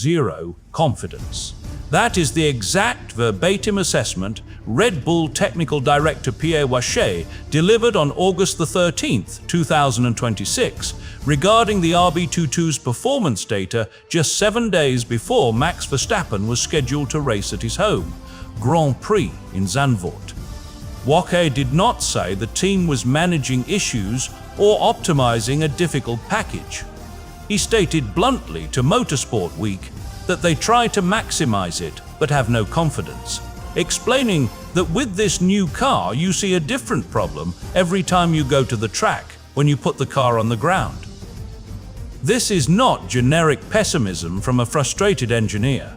zero confidence. That is the exact verbatim assessment Red Bull Technical Director Pierre Waché delivered on August 13, 2026, regarding the RB22's performance data just 7 days before Max Verstappen was scheduled to race at his home Grand Prix in Zandvoort. Waché did not say the team was managing issues or optimizing a difficult package. He stated bluntly to Motorsport Week that they try to maximize it but have no confidence, explaining that with this new car you see a different problem every time you go to the track when you put the car on the ground. This is not generic pessimism from a frustrated engineer.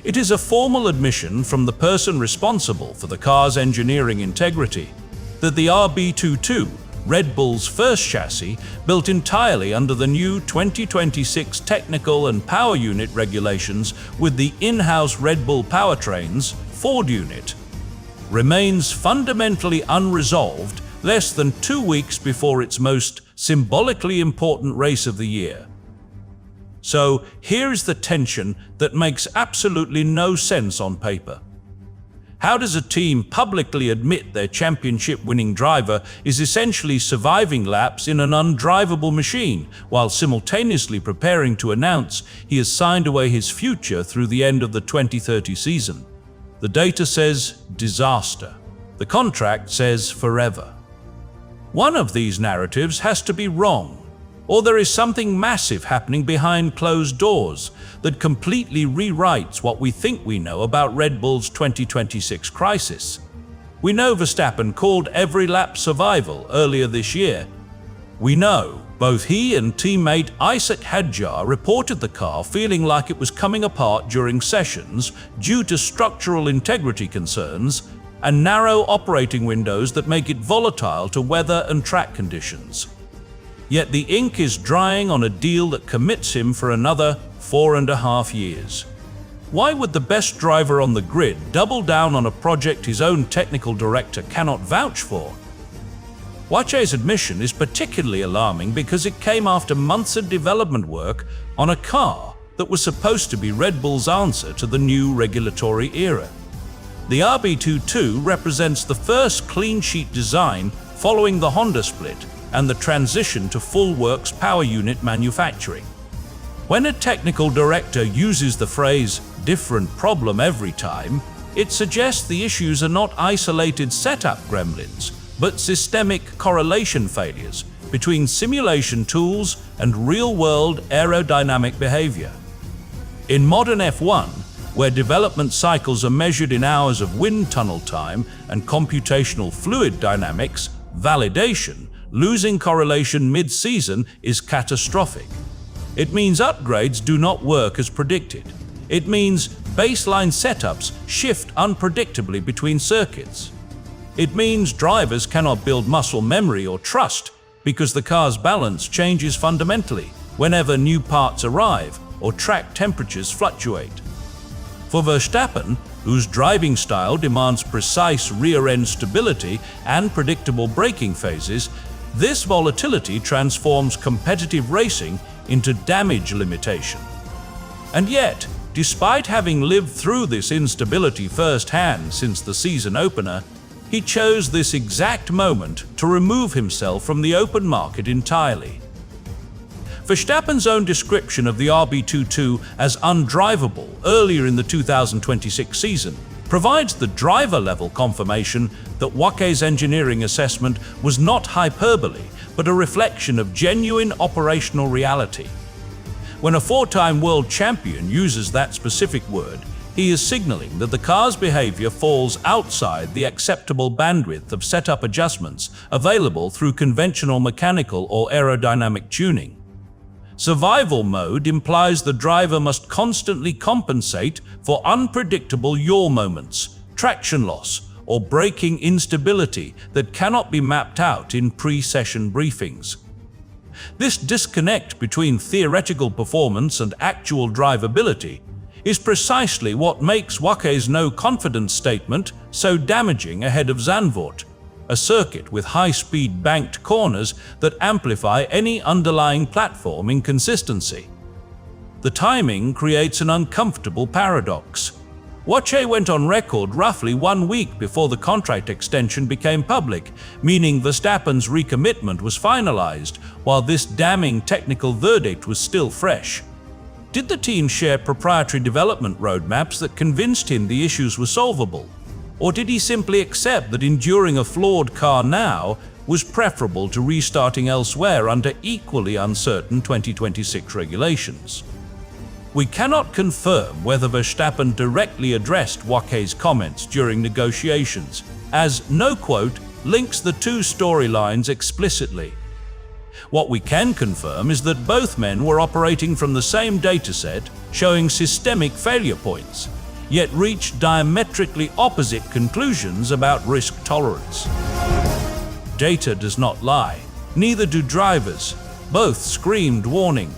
It is a formal admission from the person responsible for the car's engineering integrity that the RB22, Red Bull's first chassis, built entirely under the new 2026 technical and power unit regulations with the in-house Red Bull powertrains, Ford unit, remains fundamentally unresolved less than 2 weeks before its most symbolically important race of the year. So here's the tension that makes absolutely no sense on paper. How does a team publicly admit their championship-winning driver is essentially surviving laps in an undrivable machine, while simultaneously preparing to announce he has signed away his future through the end of the 2030 season? The data says disaster. The contract says forever. One of these narratives has to be wrong, or there is something massive happening behind closed doors that completely rewrites what we think we know about Red Bull's 2026 crisis. We know Verstappen called every lap survival earlier this year. We know both he and teammate Isack Hadjar reported the car feeling like it was coming apart during sessions due to structural integrity concerns and narrow operating windows that make it volatile to weather and track conditions. Yet the ink is drying on a deal that commits him for another 4.5 years. Why would the best driver on the grid double down on a project his own technical director cannot vouch for? Waché's admission is particularly alarming because it came after months of development work on a car that was supposed to be Red Bull's answer to the new regulatory era. The RB22 represents the first clean sheet design following the Honda split and the transition to full works power unit manufacturing. When a technical director uses the phrase "different problem every time," it suggests the issues are not isolated setup gremlins, but systemic correlation failures between simulation tools and real-world aerodynamic behavior. In modern F1, where development cycles are measured in hours of wind tunnel time and computational fluid dynamics, validation, losing correlation mid-season is catastrophic. It means upgrades do not work as predicted. It means baseline setups shift unpredictably between circuits. It means drivers cannot build muscle memory or trust because the car's balance changes fundamentally whenever new parts arrive or track temperatures fluctuate. For Verstappen, whose driving style demands precise rear-end stability and predictable braking phases, this volatility transforms competitive racing into damage limitation. And yet, despite having lived through this instability firsthand since the season opener, he chose this exact moment to remove himself from the open market entirely. Verstappen's own description of the RB22 as undrivable earlier in the 2026 season provides the driver-level confirmation that Waché's engineering assessment was not hyperbole, but a reflection of genuine operational reality. When a four-time world champion uses that specific word, he is signaling that the car's behavior falls outside the acceptable bandwidth of setup adjustments available through conventional mechanical or aerodynamic tuning. Survival mode implies the driver must constantly compensate for unpredictable yaw moments, traction loss, or braking instability that cannot be mapped out in pre-session briefings. This disconnect between theoretical performance and actual drivability is precisely what makes Waché's no-confidence statement so damaging ahead of Zandvoort, a circuit with high-speed banked corners that amplify any underlying platform inconsistency. The timing creates an uncomfortable paradox. Waché went on record roughly 1 week before the contract extension became public, meaning Verstappen's recommitment was finalized, while this damning technical verdict was still fresh. Did the team share proprietary development roadmaps that convinced him the issues were solvable? Or did he simply accept that enduring a flawed car now was preferable to restarting elsewhere under equally uncertain 2026 regulations? We cannot confirm whether Verstappen directly addressed Waché's comments during negotiations, as no quote links the two storylines explicitly. What we can confirm is that both men were operating from the same dataset, showing systemic failure points, yet reached diametrically opposite conclusions about risk tolerance. Data does not lie, neither do drivers. Both screamed warning.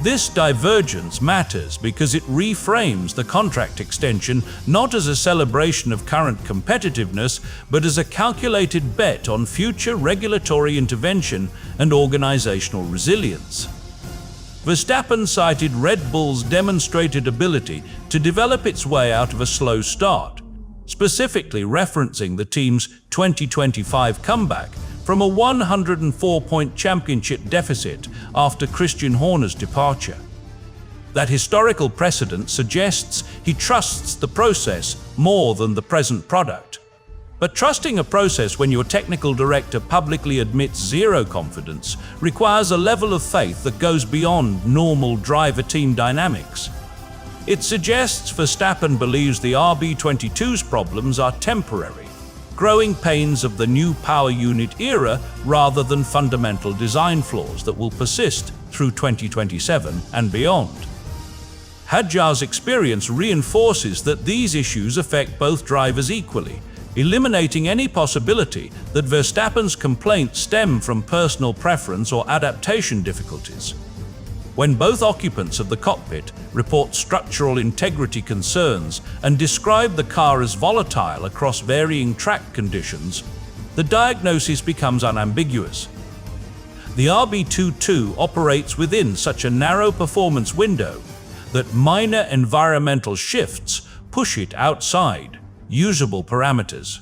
This divergence matters because it reframes the contract extension not as a celebration of current competitiveness, but as a calculated bet on future regulatory intervention and organizational resilience. Verstappen cited Red Bull's demonstrated ability to develop its way out of a slow start, specifically referencing the team's 2025 comeback from a 104-point championship deficit after Christian Horner's departure. That historical precedent suggests he trusts the process more than the present product. But trusting a process when your technical director publicly admits zero confidence requires a level of faith that goes beyond normal driver-team dynamics. It suggests Verstappen believes the RB22's problems are temporary, growing pains of the new power unit era rather than fundamental design flaws that will persist through 2027 and beyond. Hadjar's experience reinforces that these issues affect both drivers equally, eliminating any possibility that Verstappen's complaints stem from personal preference or adaptation difficulties. When both occupants of the cockpit report structural integrity concerns and describe the car as volatile across varying track conditions, the diagnosis becomes unambiguous. The RB22 operates within such a narrow performance window that minor environmental shifts push it outside usable parameters.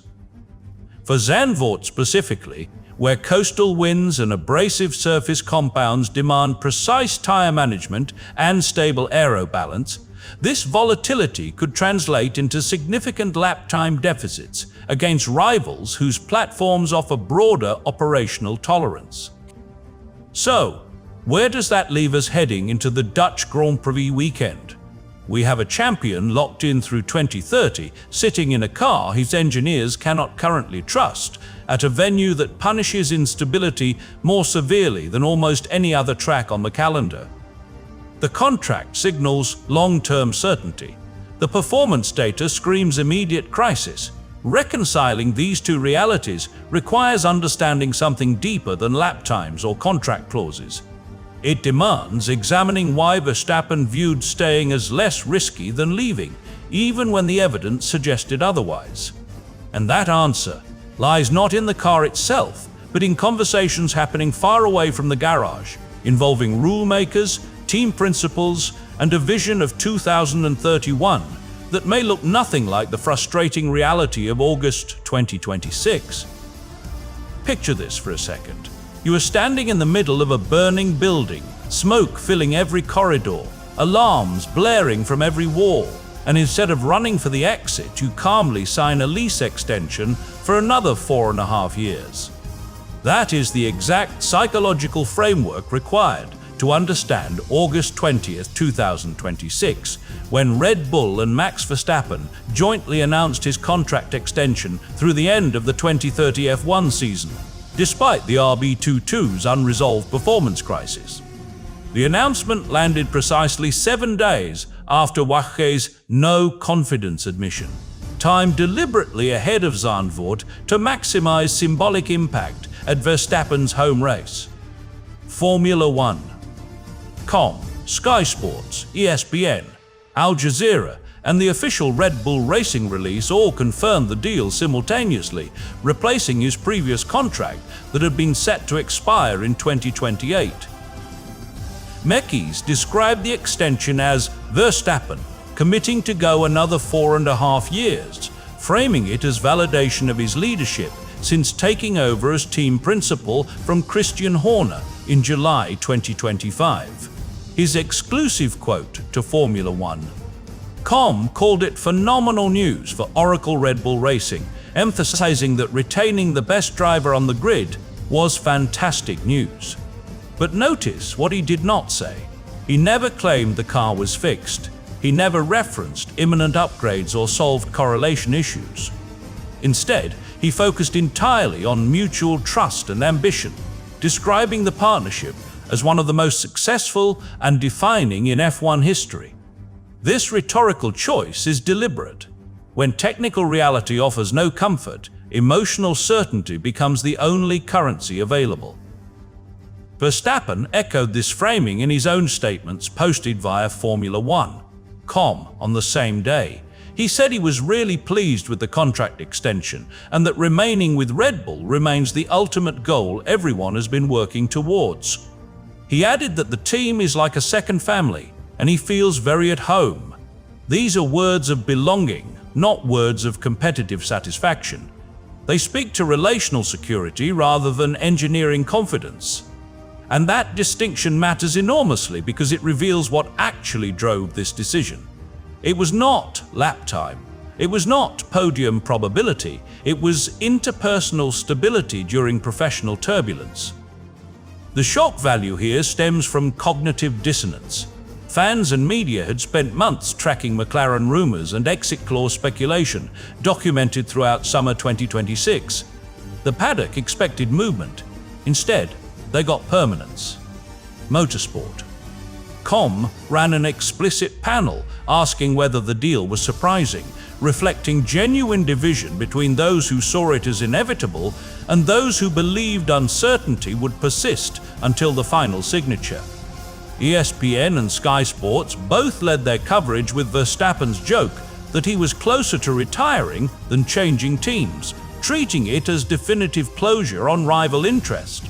For Zandvoort specifically, where coastal winds and abrasive surface compounds demand precise tire management and stable aero balance, this volatility could translate into significant lap time deficits against rivals whose platforms offer broader operational tolerance. So, where does that leave us heading into the Dutch Grand Prix weekend? We have a champion locked in through 2030, sitting in a car his engineers cannot currently trust, at a venue that punishes instability more severely than almost any other track on the calendar. The contract signals long-term certainty. The performance data screams immediate crisis. Reconciling these two realities requires understanding something deeper than lap times or contract clauses. It demands examining why Verstappen viewed staying as less risky than leaving, even when the evidence suggested otherwise. And that answer lies not in the car itself, but in conversations happening far away from the garage, involving rulemakers, team principals, and a vision of 2031 that may look nothing like the frustrating reality of August 2026. Picture this for a second. You are standing in the middle of a burning building, smoke filling every corridor, alarms blaring from every wall, and instead of running for the exit, you calmly sign a lease extension for another 4.5 years. That is the exact psychological framework required to understand August 20th, 2026, when Red Bull and Max Verstappen jointly announced his contract extension through the end of the 2030 F1 season, despite the RB22's unresolved performance crisis. The announcement landed precisely 7 days after Waché's no-confidence admission, timed deliberately ahead of Zandvoort to maximize symbolic impact at Verstappen's home race. Formula One, Sky Sports, ESPN, Al Jazeera, and the official Red Bull Racing release all confirmed the deal simultaneously, replacing his previous contract that had been set to expire in 2028. Mekies described the extension as Verstappen committing to go another 4.5 years, framing it as validation of his leadership since taking over as team principal from Christian Horner in July 2025. His exclusive quote to Formula One. Com called it phenomenal news for Oracle Red Bull Racing, emphasizing that retaining the best driver on the grid was fantastic news. But notice what he did not say. He never claimed the car was fixed. He never referenced imminent upgrades or solved correlation issues. Instead, he focused entirely on mutual trust and ambition, describing the partnership as one of the most successful and defining in F1 history. This rhetorical choice is deliberate. When technical reality offers no comfort, emotional certainty becomes the only currency available. Verstappen echoed this framing in his own statements posted via Formula One.com on the same day. He said he was really pleased with the contract extension and that remaining with Red Bull remains the ultimate goal everyone has been working towards. He added that the team is like a second family and he feels very at home. These are words of belonging, not words of competitive satisfaction. They speak to relational security rather than engineering confidence. And that distinction matters enormously because it reveals what actually drove this decision. It was not lap time. It was not podium probability. It was interpersonal stability during professional turbulence. The shock value here stems from cognitive dissonance. Fans and media had spent months tracking McLaren rumors and exit clause speculation, documented throughout summer 2026. The paddock expected movement. Instead, they got permanence. Motorsport.com ran an explicit panel asking whether the deal was surprising, reflecting genuine division between those who saw it as inevitable and those who believed uncertainty would persist until the final signature. ESPN and Sky Sports both led their coverage with Verstappen's joke that he was closer to retiring than changing teams, treating it as definitive closure on rival interest.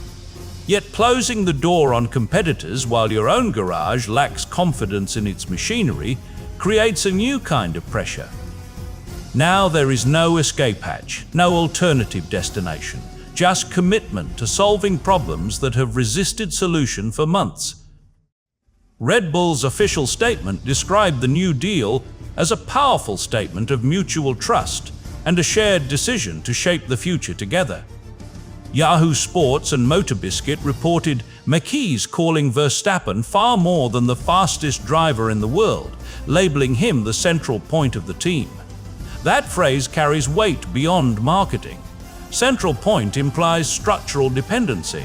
Yet closing the door on competitors while your own garage lacks confidence in its machinery creates a new kind of pressure. Now there is no escape hatch, no alternative destination, just commitment to solving problems that have resisted solution for months. Red Bull's official statement described the new deal as a powerful statement of mutual trust and a shared decision to shape the future together. Yahoo Sports and MotorBiscuit reported Mekies calling Verstappen far more than the fastest driver in the world, labeling him the central point of the team. That phrase carries weight beyond marketing. Central point implies structural dependency.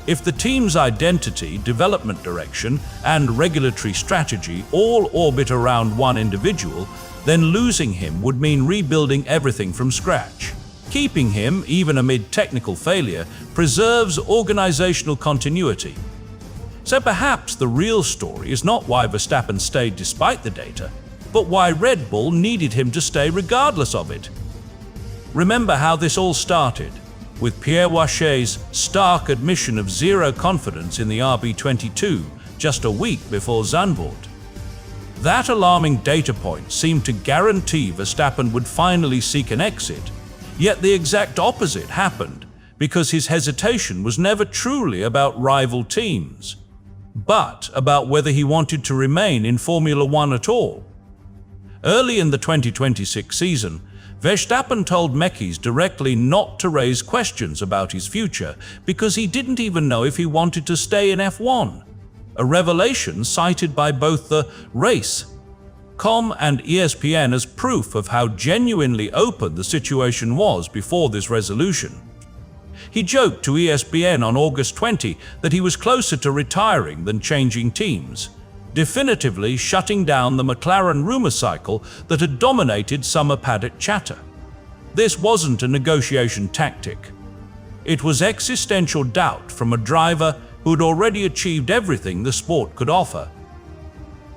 If the team's identity, development direction, and regulatory strategy all orbit around one individual, then losing him would mean rebuilding everything from scratch. Keeping him, even amid technical failure, preserves organizational continuity. So perhaps the real story is not why Verstappen stayed despite the data, but why Red Bull needed him to stay regardless of it. Remember how this all started, with Pierre Waché's stark admission of zero confidence in the RB22 just a week before Zandvoort. That alarming data point seemed to guarantee Verstappen would finally seek an exit, yet the exact opposite happened because his hesitation was never truly about rival teams, but about whether he wanted to remain in Formula One at all. Early in the 2026 season, Verstappen told Mekies directly not to raise questions about his future because he didn't even know if he wanted to stay in F1, a revelation cited by both the Race.com and ESPN as proof of how genuinely open the situation was before this resolution. He joked to ESPN on August 20 that he was closer to retiring than changing teams, definitively shutting down the McLaren rumor cycle that had dominated summer paddock chatter. This wasn't a negotiation tactic. It was existential doubt from a driver who had already achieved everything the sport could offer.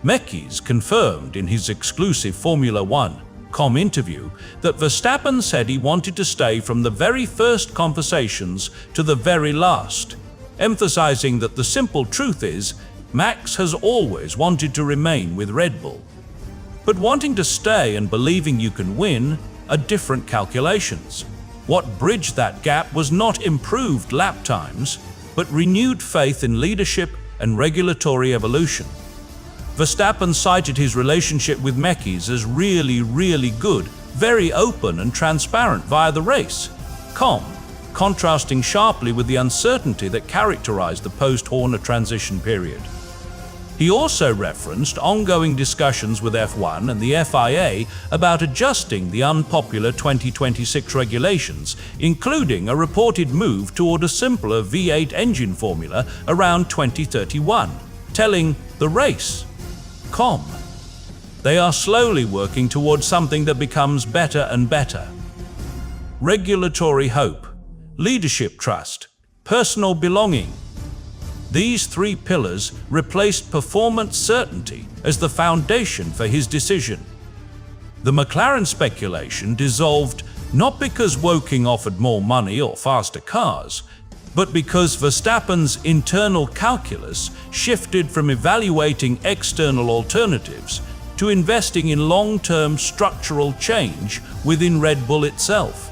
Mekies confirmed in his exclusive Formula One.com interview that Verstappen said he wanted to stay from the very first conversations to the very last, emphasizing that the simple truth is Max has always wanted to remain with Red Bull. But wanting to stay and believing you can win are different calculations. What bridged that gap was not improved lap times, but renewed faith in leadership and regulatory evolution. Verstappen cited his relationship with Mekis as really good, very open and transparent via the race, calm, contrasting sharply with the uncertainty that characterized the post-Horner transition period. He also referenced ongoing discussions with F1 and the FIA about adjusting the unpopular 2026 regulations, including a reported move toward a simpler V8 engine formula around 2031, telling the race, "Calm. They are slowly working towards something that becomes better and better." Regulatory hope, leadership trust, personal belonging. These three pillars replaced performance certainty as the foundation for his decision. The McLaren speculation dissolved not because Woking offered more money or faster cars, but because Verstappen's internal calculus shifted from evaluating external alternatives to investing in long-term structural change within Red Bull itself.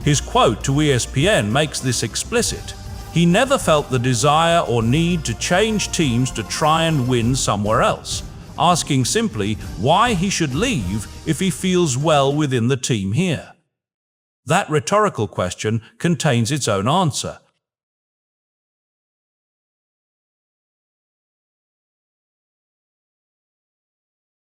His quote to ESPN makes this explicit. He never felt the desire or need to change teams to try and win somewhere else, asking simply why he should leave if he feels well within the team here. That rhetorical question contains its own answer.